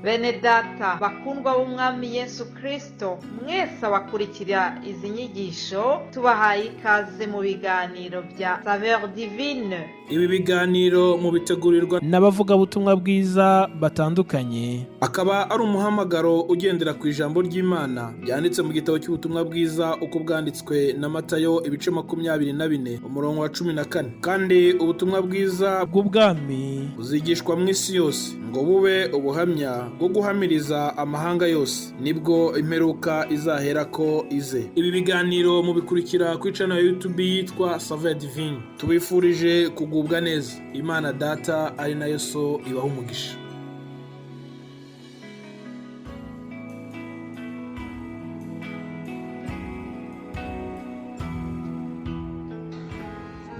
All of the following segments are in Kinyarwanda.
Bene data bakundwa b'umwami Yesu Kristo, mwese abakurikira izi nyigisho tubahaye ikaze mu biganiro bya Saveur Divine. Ibi biganiro mu bitegurirwa n'abavugabutumwa bwiza batandukanye, akaba ari umuhamagaro ugendera ku ijambo ry'Imana byanditse mu gitabo cy'ubutumwa bwiza uko bwanditswe na Matayo ibice 24 umurongo wa 14. Kandi ubutumwa bwiza bw'ubwami buzigishwa mu isi yose ngo bube ubuhamya bwo guhamiriza amahanga yose, nibwo imperuka izahera ko ize. Ibi biganiro mubikurikira ku channel ya YouTube yitwa Saveur Divine. Tubifurije kugubwa neza. Imana Data ari nayo So ibaha umugisha.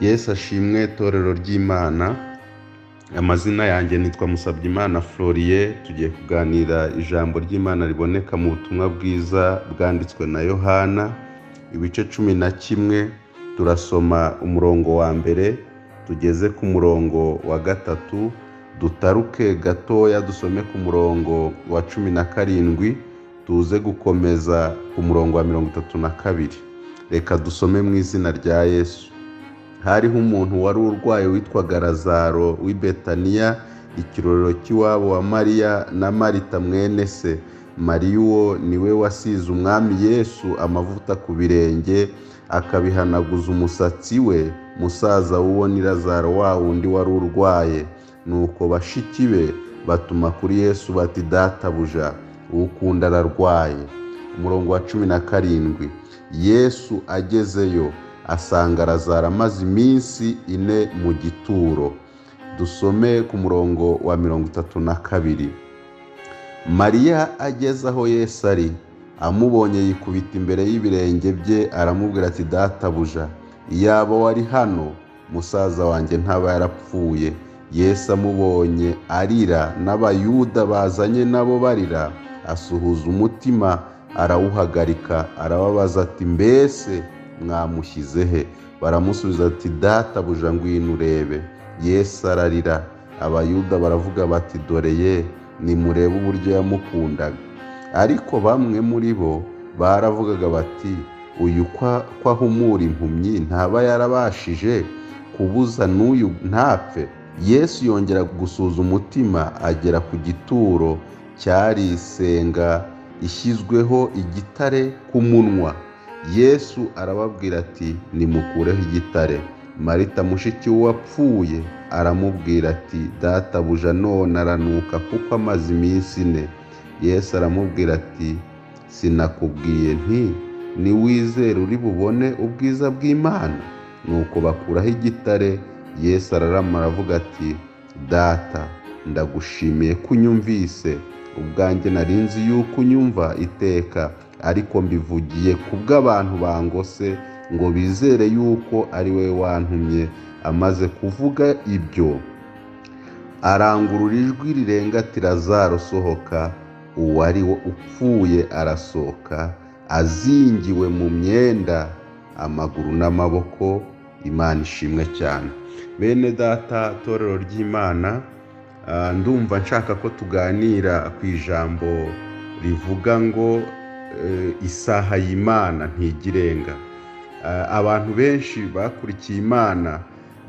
Yesu ashimwe torero ry'Imana. Amazina yanjye nitwa Musabyimana Florien. Tugiye kuganira ijambo ry'Imana riboneka mu butumwa bwiza bwanditswe na Yohana ibice 11. Turasoma umurongo wa mbere tugeze ku murongo wa 3, dutaruke gatoya dusome ku murongo wa 17, tuze gukomeza ku murongo wa 32. Reka dusome mu izina rya Yesu. Hariho umuntu wari urwaye witwaga Lazaro w'i Betaniya, ikirorero cy'iwabo wa Mariya na Marita mwene se. Mariya uwo niwe wasize umwami Yesu amavuta ku birenge akabihanaguza umusatsi we. Musaza w'uwo ni Lazaro wa wundi wari urwaye. Nuko bashiki be batuma kuri Yesu bati, Databuja, ukunda ararwaye. Umurongo wa 17. Yesu agezeyo asanga Lazaro amaze iminsi 4 mu gituro. Dusome ku murongo wa 32. Mariya ageze aho Yesu ari, amubonye yikubita imbere y'ibirenge bye aramubwira ati, Databuja, iyaba wari hano musaza wanjye ntaba yarapfuye. Yesu amubonye arira n'abayuda bazanye nabo barira, asuhuza umutima arawuhagarika, arababaza ati, mbese mwamushyize he? Baramusubiza ati, Databuja, ngwino urebe. Yesu ararira. Abayuda baravuga bati, dore ye, nimurebe uburyo yamukundaga. Ariko bamwe muri bo baravugaga bati, uyu kwa ahumura impumyi ntaba yarabashije kubuza n'uyu ntapfe? Yesu yongera gusuza umutima agera ku gituro cyari isenga ishyizweho igitare ku munwa. Yesu arababwira ati, nimukureho igitare. Marita mushiki wapfuye aramubwira ati, Databuja, none aranuka kuko amaze iminsi 4. Yesu aramubwira ati, sinakubwiye nti niwizere uri bubone ubwiza bw'Imana? Nuko bakuraho igitare. Yesu ararama aravuga ati, Data, ndagushimiye ko unyumvise. Ubwanjye nari nzi yuko unyumva iteka, ariko mbivugiye kubw'abantu bangose ngo bizere yuko ari we wantumye. Amaze kuvuga ibyo arangurura ijwi rirenga ati, Lazaro, sohoka. Uwari upfuye arasohoka, azingiwe mu myenda amaguru n'amaboko. Imana ishimwe cyane. Bene data torero ry'Imana, ndumva nshaka ko tuganira ku ijambo rivuga ngo isaha y'Imana ntigirenga. Abantu benshi bakurikiye Imana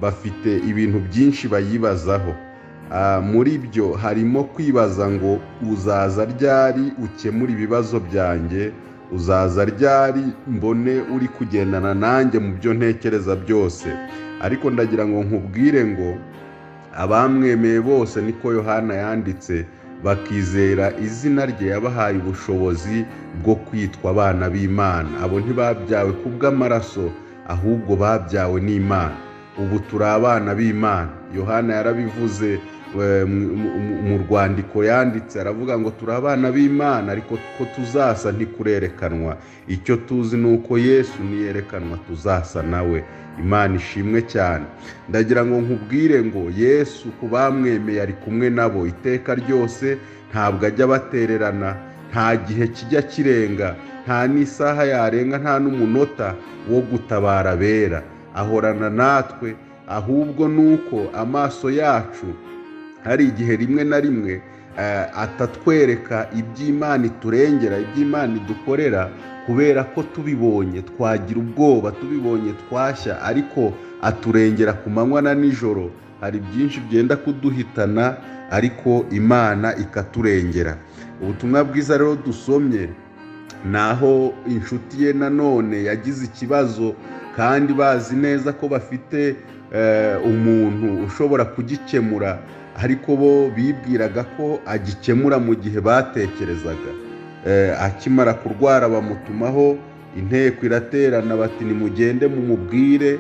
bafite ibintu byinshi bayibazaho. Muri byo harimo kwibaza ngo uzaza ryari ukemura ibibazo byanjye, uzaza ryari mbone uri kugendana nanjye mu byo ntekereza byose. Ariko ndagira ngo nkubwire ngo abamwemeye bose, niko Yohana yanditse, bakizera izina rye yabahaye ubushobozi bwo kwitwa abana b'Imana. Abo ntibabyawe kubw'amaraso, ahubwo babyawe n'Imana. Ubu turi abana b'Imana. Yohana yarabivuze mu rwandiko yanditse, aravuga ngo turi abana b'Imana, ariko ko tuzasa ntikurerekanwa. Icyo tuzi ni uko Yesu niyerekanwa tuzasa nawe. Imana ishimwe cyane. Ndagira ngo nkubwire ngo Yesu kubamwemeye ari kumwe nabo iteka ryose, ntabwo ajya batererana, nta gihe kijya kirenga, nta n'isaha yarenga, nta n'umunota wo gutabara bera. Ahorana natwe, ahubwo nuko amaso yacu hari igihe rimwe na rimwe atatwereka iby'Imana iturengera, iby'Imana idukorera, kubera ko tubibonye twagira ubwoba, tubibonye twashya, ariko aturengera ku manywa na nijoro. Hari byinshi byenda kuduhitana ariko Imana ikaturengera. Ubutumwa bwiza rero dusomye naho inshuti ye nanone yagize ikibazo, kandi bazi neza ko bafite umuntu ushobora kugikemura, ariko bo bibwiraga ko agikemura mu gihe batekerezaga. Akimara kurwara bamutumaho, inteko iraterana bati nimugende mumubwire.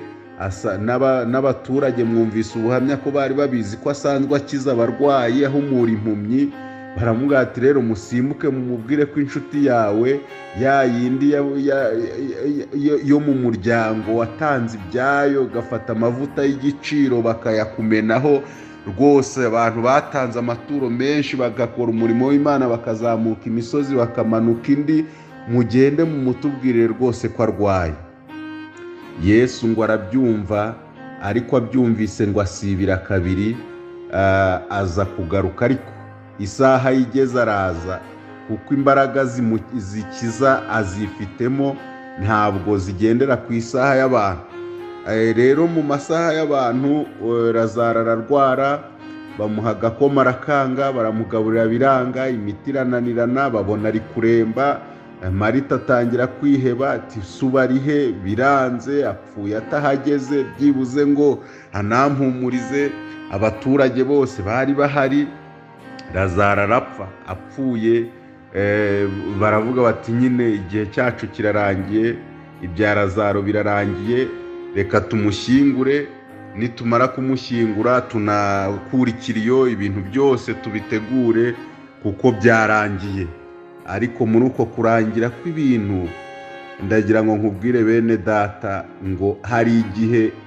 N'abaturage mwumvise ubuhamya ko bari babizi ko asanzwe akiza abarwayi, ahumura impumyi. Baramubwira ati rero musimbuke mumubwire ko inshuti yawe ya yindi yo mu muryango watanze ibyayo, gafata amavuta y'igiciro bakayakumenaho. Rwose abantu batanze amaturo menshi bagakora umurimo w'Imana, bakazamuka imisozi bakamanuka indi, mugende mumutubwire rwose ko arwaye. Yesu ngo arabyumva, ariko abyumvise ngo asibira kabiri, aza kugaruka. Ariko isaha igeze araza, kuko imbaraga zikiza azifitemo, ntabwo zigendera ku isaha y'abantu. Rero mu masaha y'abantu Lazaro ararwara, bamuha agakoma arakanga, baramugaburira biranga, imiti irananirana, babona ari kuremba. Marita atangira kwiheba ati suba arihe, biranze, apfuye atahageze, byibuze ngo anampumurize. Abaturage bose bari bahari, Lazaro arapfa. Apfuye baravuga bati nyine igihe cyacu kirarangiye, ibya Lazaro birarangiye, reka tumushyingure. Nitumara kumushyingura tunakura ikiriyo, ibintu byose tubitegure kuko byarangiye. Ariko muri uko kurangira kw'ibintu, ndagira ngo nkubwire bene data ngo hari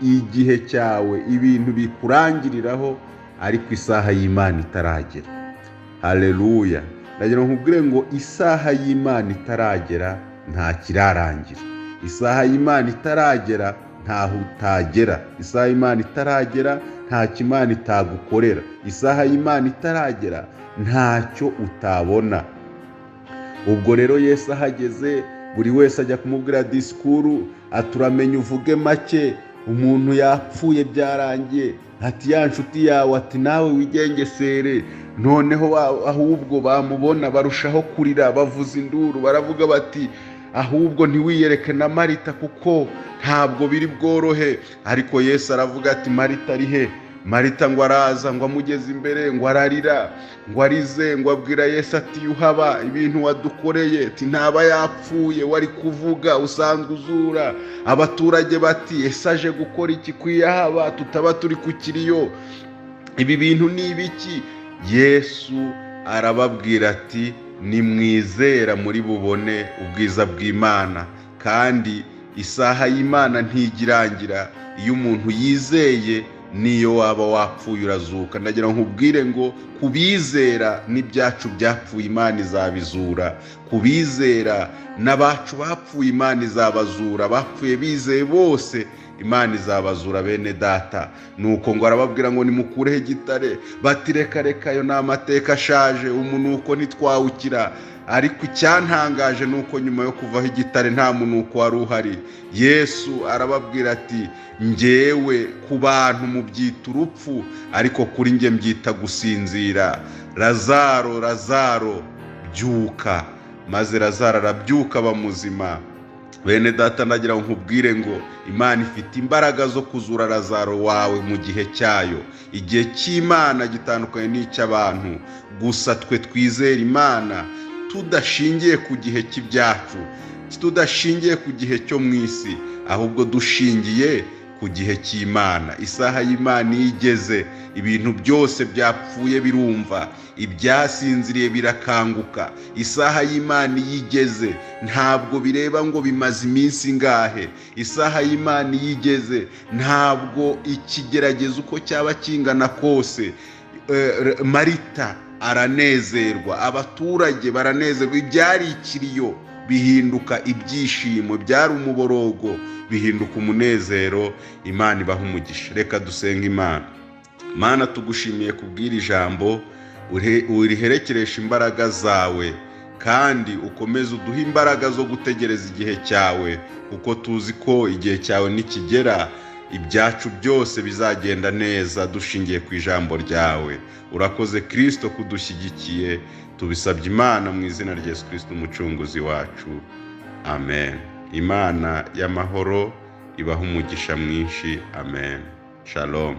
igihe cyawe ibintu bikurangiriraho, ariko isaha y'Imana itaragera. Haleluya. Ndagira ngo nkubwire ngo isaha y'Imana itaragera nta kirarangira. Isaha y'Imana itaragera ntaho utagera. Isaha y'Imana itaragera nta kimana itagukorera. Isaha y'Imana itaragera ntacyo utabona. Ubwo rero Yesu ahageze, buri wese ajya kumubwira disikuru, aturamenye uvuge make, umuntu yapfuye byarangiye, ati ya nshuti yawe, ati nawe wigengesere. Noneho ahubwo bamubona barushaho kurira, bavuza induru, baravuga bati ahubwo ntiwiyereke na Marita kuko ntabwo biri bworohe. Ariko Yesu aravuga ati Marita ari he? Marita ngo araza, ngo amugeze imbere, ngo ararira, ngo arize, ngo abwira Yesu ati yuhaba ibintu wadukoreye, ati ntaba yapfuye, wari kuvuga usanzwe uzura. Abaturage bati ese aje gukora iki kwiyahaba, tutaba turi ku kiriyo, ibi bintu ni ibiki? Yesu arababwira ati nimwizera muri bubone ubwiza bw'Imana, kandi isaha y'Imana ntigirangira. Iyo umuntu yizeye, niyo waba wapfuye urazuka. Ndagira nkubwire ngo kubizera n'ibyacu byapfuye Imana izabizura. Kubizera n'abacu bapfuye Imana izabazura. Bapfuye bizeye bose Imana izabazura bene data. Nuko ngo arababwira ngo nimukureho igitare. Bati reka reka, yo ni amateka ashaje, umunuko ntitwawukira. Ariko icyantangaje nuko nyuma yo kuvaho igitare nta munuko wari uhari. Yesu arababwira ati njyewe ku bantu mubyita urupfu, ariko kuri njye mbyita gusinzira. Lazaro, Lazaro byuka. Maze Lazaro arabyuka bamuzima. Bene data, ndagira ngo nkubwire ngo Imana ifite imbaraga zo kuzura Lazaro wawe mu gihe cyayo. Igihe cy'Imana gitandukanye n'icy'abantu. Gusa twe twizera Imana tudashingiye ku gihe cy'ibyacu, tudashingiye ku gihe cyo mu isi, ahubwo dushingiye ku gihe cy'Imana. Isaha y'Imana igeze, ibintu byose byapfuye birumva, ibyasinziriye birakanguka. Isaha y'Imana igeze, ntabwo bireba ngo bimaze iminsi ngahe. Isaha y'Imana igeze, ntabwo ikigerageza uko cyaba kingana kose. Marita aranezerwa, abaturage baranezerwa. Ibyari ikiriyo bihinduka ibyishimo, byari umuborogo bihinduka umunezero. Imana ibaha umugisha. Reka dusenga Imana. Mana, tugushimiye kubwira ijambo, uriherekeresha imbaraga zawe, kandi ukomeze uduhe imbaraga zo gutegereza igihe cyawe, kuko tuzi ko igihe cyawe nikigera ibyacu byose bizagenda neza dushingiye ku ijambo ryawe. Urakoze Kristo kudushyigikiye, tubisabye Imana mu izina rya Yesu Kristo umucunguzi wacu, amen. Imana y'amahoro ibaha umugisha mwinshi, amen. Shalom.